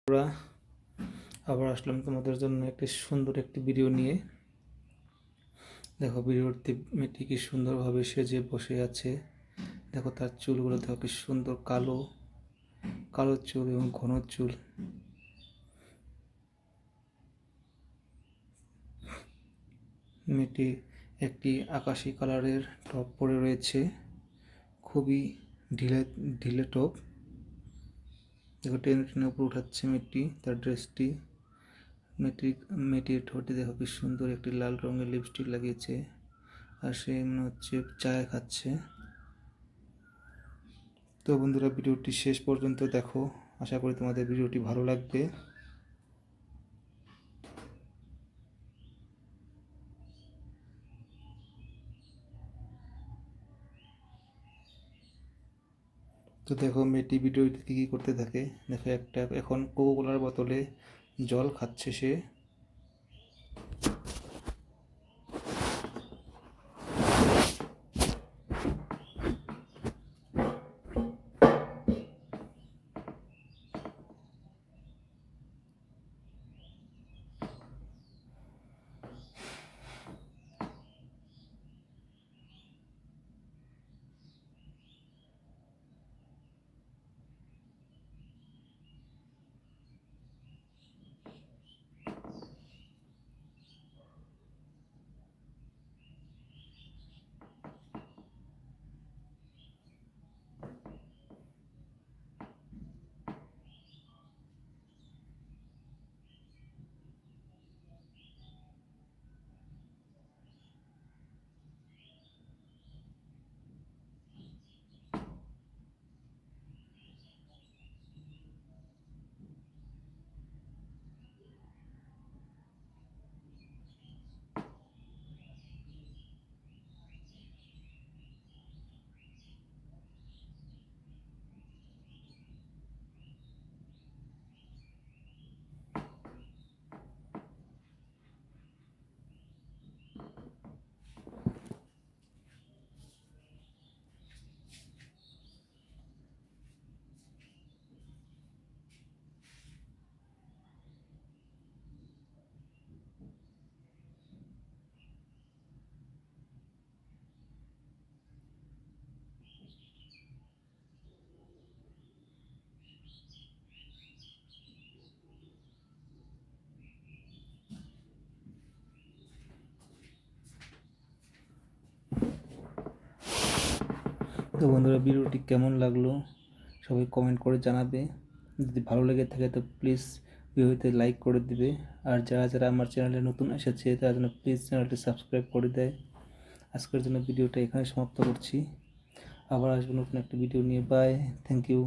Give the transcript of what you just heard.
আমরা আবার আসলাম তোমাদের জন্য একটি সুন্দর একটি ভিডিও নিয়ে। দেখো ভিডিওতে মেয়েটি কি সুন্দরভাবে সেজে বসে আছে। দেখো তার চুলগুলো দেখো কি সুন্দর কালো কালো চুল এবং ঘন চুল। মেয়েটি একটি আকাশি কালারের টপ পরে রয়েছে, খুবই ঢিলে ঢিলে টপ। দেখো টেনে টেনে উপরে উঠাচ্ছে মেয়েটি তার ড্রেসটি। মেয়েটির ঠোঁটে দেখো কি সুন্দর একটি লাল রঙের লিপস্টিক লাগিয়েছে, আর সে মনে হচ্ছে চায় খাচ্ছে। তো বন্ধুরা, ভিডিওটি শেষ পর্যন্ত দেখো, আশা করি তোমাদের ভিডিওটি ভালো লাগবে। তো দেখো মেয়েটি ভিডিওতে কী করতে থাকে। দেখো এখন কোকোকোলার বোতলে জল খাচ্ছে সে। তো বন্ধুরা, ভিডিওটি কেমন লাগলো সবাই কমেন্ট করে জানাবে। যদি ভালো লেগে থাকে তো প্লিজ ভিডিওতে লাইক করে দিবে। আর যারা যারা আমার চ্যানেলে নতুন এসেছে তারা যেন প্লিজ চ্যানেলটি সাবস্ক্রাইব করে দেয়। আজকের জন্য ভিডিওটা এখানে সমাপ্ত করছি। আবার আসবো নতুন একটা ভিডিও নিয়ে। Bye, thank you.